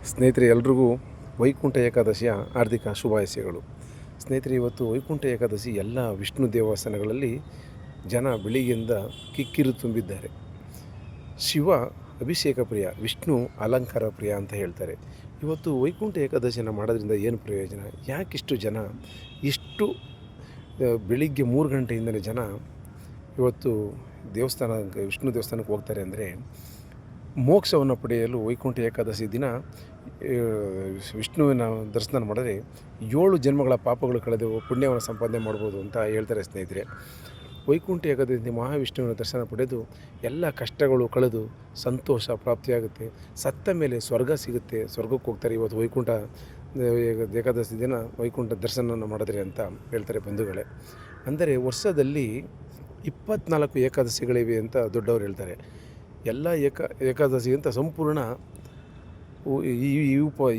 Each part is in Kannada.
ಸ್ನೇಹಿತರೆ, ಎಲ್ರಿಗೂ ವೈಕುಂಠ ಏಕಾದಶಿಯ ಹಾರ್ದಿಕ ಶುಭಾಶಯಗಳು. ಸ್ನೇಹಿತರೆ, ಇವತ್ತು ವೈಕುಂಠ ಏಕಾದಶಿ ಎಲ್ಲ ವಿಷ್ಣು ದೇವಸ್ಥಾನಗಳಲ್ಲಿ ಜನ ಬೆಳಿಗ್ಗೆಯಿಂದ ಕಿಕ್ಕಿರು ತುಂಬಿದ್ದಾರೆ. ಶಿವ ಅಭಿಷೇಕ ಪ್ರಿಯ, ವಿಷ್ಣು ಅಲಂಕಾರ ಪ್ರಿಯ ಅಂತ ಹೇಳ್ತಾರೆ. ಇವತ್ತು ವೈಕುಂಠ ಏಕಾದಶಿಯನ್ನು ಮಾಡೋದ್ರಿಂದ ಏನು ಪ್ರಯೋಜನ, ಯಾಕಿಷ್ಟು ಜನ ಇಷ್ಟು ಬೆಳಿಗ್ಗೆ 3 ಗಂಟೆಯಿಂದಲೇ ಜನ ಇವತ್ತು ವಿಷ್ಣು ದೇವಸ್ಥಾನಕ್ಕೆ ಹೋಗ್ತಾರೆ ಅಂದರೆ, ಮೋಕ್ಷವನ್ನು ಪಡೆಯಲು ವೈಕುಂಠ ಏಕಾದಶಿ ದಿನ ವಿಷ್ಣುವಿನ ದರ್ಶನ ಮಾಡಿದ್ರೆ 7 ಜನ್ಮಗಳ ಪಾಪಗಳು ಕಳೆದು ಪುಣ್ಯವನ್ನು ಸಂಪಾದನೆ ಮಾಡ್ಬೋದು ಅಂತ ಹೇಳ್ತಾರೆ. ಸ್ನೇಹಿತರೆ, ವೈಕುಂಠ ಏಕಾದಶಿ ಮಹಾವಿಷ್ಣುವಿನ ದರ್ಶನ ಪಡೆದು ಎಲ್ಲ ಕಷ್ಟಗಳು ಕಳೆದು ಸಂತೋಷ ಪ್ರಾಪ್ತಿಯಾಗುತ್ತೆ. ಸತ್ತ ಮೇಲೆ ಸ್ವರ್ಗ ಸಿಗುತ್ತೆ, ಸ್ವರ್ಗಕ್ಕೆ ಹೋಗ್ತಾರೆ. ಇವತ್ತು ವೈಕುಂಠ ಏಕಾದಶಿ ದಿನ ವೈಕುಂಠ ದರ್ಶನವನ್ನು ಮಾಡಿದ್ರೆ ಅಂತ ಹೇಳ್ತಾರೆ ಬಂಧುಗಳೇ. ಅಂದರೆ ವರ್ಷದಲ್ಲಿ 24 ಏಕಾದಶಿಗಳಿವೆ ಅಂತ ದೊಡ್ಡವರು ಹೇಳ್ತಾರೆ. ಎಲ್ಲ ಏಕಾದಶಿಗಿಂತ ಸಂಪೂರ್ಣ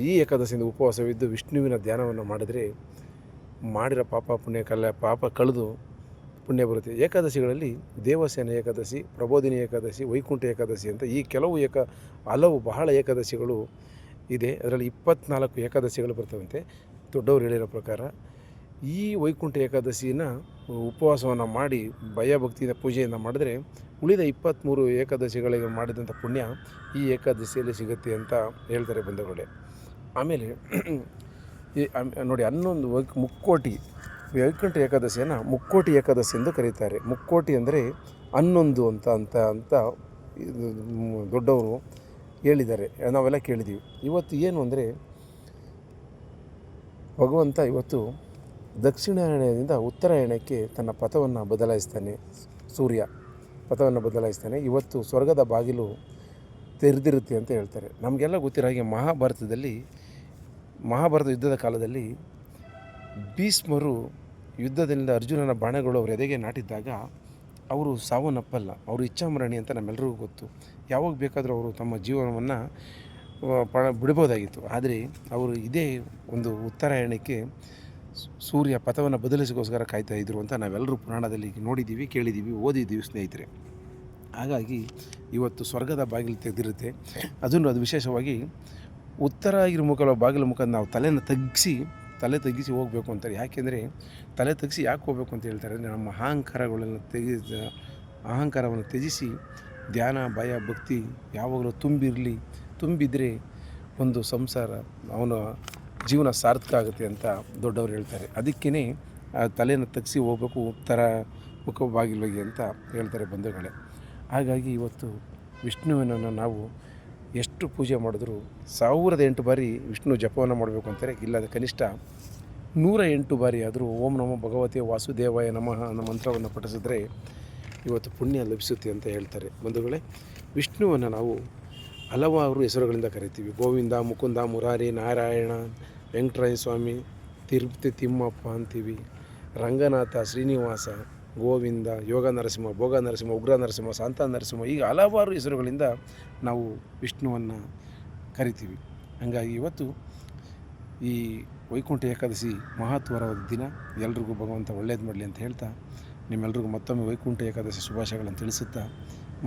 ಈ ಏಕಾದಶಿಯಿಂದ ಉಪವಾಸವಿದ್ದು ವಿಷ್ಣುವಿನ ಧ್ಯಾನವನ್ನು ಮಾಡಿದರೆ ಮಾಡಿರೋ ಪಾಪ ಕಳೆದು ಪುಣ್ಯ ಬರುತ್ತೆ. ಏಕಾದಶಿಗಳಲ್ಲಿ ದೇವಸೇನ ಏಕಾದಶಿ, ಪ್ರಬೋಧಿನಿ ಏಕಾದಶಿ, ವೈಕುಂಠ ಏಕಾದಶಿ ಅಂತ ಈ ಹಲವು ಬಹಳ ಏಕಾದಶಿಗಳು ಇದೆ. ಅದರಲ್ಲಿ 24 ಏಕಾದಶಿಗಳು ಬರ್ತವಂತೆ ದೊಡ್ಡವರು ಹೇಳಿರೋ ಪ್ರಕಾರ. ಈ ವೈಕುಂಠ ಏಕಾದಶಿನ ಉಪವಾಸವನ್ನು ಮಾಡಿ ಭಯಭಕ್ತಿಯಿಂದ ಪೂಜೆಯನ್ನು ಮಾಡಿದ್ರೆ ಉಳಿದ 23 ಏಕಾದಶಿಗಳಿಗೆ ಮಾಡಿದಂಥ ಪುಣ್ಯ ಈ ಏಕಾದಶಿಯಲ್ಲಿ ಸಿಗುತ್ತೆ ಅಂತ ಹೇಳ್ತಾರೆ ಬಂಧುಗಳೇ. ಆಮೇಲೆ ನೋಡಿ, 11 ಮುಕ್ಕೋಟಿ ವೈಕುಂಠ ಏಕಾದಶಿಯನ್ನು ಮುಕ್ಕೋಟಿ ಏಕಾದಶಿ ಎಂದು ಕರೀತಾರೆ. ಮುಕ್ಕೋಟಿ ಅಂದರೆ 11 ಅಂತ ದೊಡ್ಡವರು ಹೇಳಿದ್ದಾರೆ, ನಾವೆಲ್ಲ ಕೇಳಿದ್ದೀವಿ. ಇವತ್ತು ಏನು ಅಂದರೆ, ಭಗವಂತ ಇವತ್ತು ದಕ್ಷಿಣಾಯಣದಿಂದ ಉತ್ತರಾಯಣಕ್ಕೆ ತನ್ನ ಪಥವನ್ನು ಬದಲಾಯಿಸ್ತಾನೆ. ಸೂರ್ಯ ಪಥವನ್ನು ಬದಲಾಯಿಸ್ತಾನೆ. ಇವತ್ತು ಸ್ವರ್ಗದ ಬಾಗಿಲು ತೆರೆದಿರುತ್ತೆ ಅಂತ ಹೇಳ್ತಾರೆ. ನಮಗೆಲ್ಲ ಗೊತ್ತಿರೋ ಹಾಗೆ ಮಹಾಭಾರತ ಯುದ್ಧದ ಕಾಲದಲ್ಲಿ ಭೀಷ್ಮರು ಯುದ್ಧದಿಂದ ಅರ್ಜುನನ ಬಾಣಗಳು ಅವರ ಎದೆಗೆ ನಾಟಿದ್ದಾಗ ಅವರು ಸಾವನ್ನಪ್ಪಲ್ಲ, ಅವರು ಇಚ್ಛಾಮರಣಿ ಅಂತ ನಮ್ಮೆಲ್ಲರಿಗೂ ಗೊತ್ತು. ಯಾವಾಗ ಬೇಕಾದರೂ ಅವರು ತಮ್ಮ ಜೀವನವನ್ನು ಬಿಡ್ಬೋದಾಗಿತ್ತು. ಆದರೆ ಅವರು ಇದೇ ಒಂದು ಉತ್ತರಾಯಣಕ್ಕೆ ಸೂರ್ಯ ಪಥವನ್ನು ಬದಲಿಸಿಗೋಸ್ಕರ ಕಾಯ್ತಾಯಿದ್ರು ಅಂತ ನಾವೆಲ್ಲರೂ ಪುರಾಣದಲ್ಲಿ ನೋಡಿದ್ದೀವಿ, ಕೇಳಿದ್ದೀವಿ, ಓದಿದ್ದೀವಿ ಸ್ನೇಹಿತರೆ. ಹಾಗಾಗಿ ಇವತ್ತು ಸ್ವರ್ಗದ ಬಾಗಿಲು ತೆಗೆದಿರುತ್ತೆ. ಅದು ವಿಶೇಷವಾಗಿ ಉತ್ತರಾಗಿರ್ಮುಖ ಬಾಗಿಲು ಮುಖ ನಾವು ತಲೆ ತಗ್ಗಿಸಿ ಹೋಗಬೇಕು ಅಂತಾರೆ. ಯಾಕೆಂದರೆ ತಲೆ ತಗ್ಗಿಸಿ ಯಾಕೆ ಹೋಗಬೇಕು ಅಂತ ಹೇಳ್ತಾರೆ ಅಂದರೆ, ನಮ್ಮ ಅಹಂಕಾರವನ್ನು ತ್ಯಜಿಸಿ ಧ್ಯಾನ, ಭಯ, ಭಕ್ತಿ ಯಾವಾಗಲೂ ತುಂಬಿದರೆ ಒಂದು ಸಂಸಾರ, ಅವನ ಜೀವನ ಸಾರ್ಥಕ ಆಗುತ್ತೆ ಅಂತ ದೊಡ್ಡವರು ಹೇಳ್ತಾರೆ. ಅದಕ್ಕೇ ಆ ತಲೆಯನ್ನು ತಗ್ಗಿಸಿ ಹೋಗಬೇಕು ಉತ್ತರ ಮುಖ ಬಾಗಿಲಿಗೆ ಅಂತ ಹೇಳ್ತಾರೆ ಬಂಧುಗಳೇ. ಹಾಗಾಗಿ ಇವತ್ತು ವಿಷ್ಣುವಿನನ್ನು ನಾವು ಎಷ್ಟು ಪೂಜೆ ಮಾಡಿದ್ರು 1008 ಬಾರಿ ವಿಷ್ಣು ಜಪವನ್ನು ಮಾಡಬೇಕು ಅಂತಾರೆ. ಇಲ್ಲದ ಕನಿಷ್ಠ 108 ಬಾರಿ ಆದರೂ ಓಂ ನಮೋ ಭಗವತೆ ವಾಸುದೇವಾಯ ನಮಃ ಅನ್ನೋ ಮಂತ್ರವನ್ನು ಪಠಿಸಿದ್ರೆ ಇವತ್ತು ಪುಣ್ಯ ಲಭಿಸುತ್ತೆ ಅಂತ ಹೇಳ್ತಾರೆ ಬಂಧುಗಳೇ. ವಿಷ್ಣುವನ್ನು ನಾವು ಹಲವಾರು ಹೆಸರುಗಳಿಂದ ಕರಿತೀವಿ. ಗೋವಿಂದ, ಮುಕುಂದ, ಮುರಾರಿ, ನಾರಾಯಣ, ವೆಂಕಟರಾಯ ಸ್ವಾಮಿ, ತಿರುಪತಿ ತಿಮ್ಮಪ್ಪ ಅಂತೀವಿ, ರಂಗನಾಥ, ಶ್ರೀನಿವಾಸ, ಗೋವಿಂದ, ಯೋಗ ನರಸಿಂಹ, ಭೋಗ ನರಸಿಂಹ, ಉಗ್ರ ನರಸಿಂಹ, ಶಾಂತ ನರಸಿಂಹ, ಈಗ ಹಲವಾರು ಹೆಸರುಗಳಿಂದ ನಾವು ವಿಷ್ಣುವನ್ನು ಕರಿತೀವಿ. ಹಾಗಾಗಿ ಇವತ್ತು ಈ ವೈಕುಂಠ ಏಕಾದಶಿ ಮಹತ್ವವಾದ ದಿನ. ಎಲ್ರಿಗೂ ಭಗವಂತ ಒಳ್ಳೇದು ಮಾಡಲಿ ಅಂತ ಹೇಳ್ತಾ, ನಿಮ್ಮೆಲ್ರಿಗೂ ಮತ್ತೊಮ್ಮೆ ವೈಕುಂಠ ಏಕಾದಶಿ ಶುಭಾಶಯಗಳನ್ನು ತಿಳಿಸುತ್ತಾ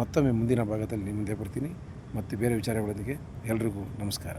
ಮತ್ತೊಮ್ಮೆ ಮುಂದಿನ ಭಾಗದಲ್ಲಿ ನಿಮ್ಮ ಮುಂದೆ ಬರ್ತೀನಿ. ಮತ್ತು ಬೇರೆ ವಿಚಾರಗಳೊಂದಿಗೆ ಎಲ್ರಿಗೂ ನಮಸ್ಕಾರ.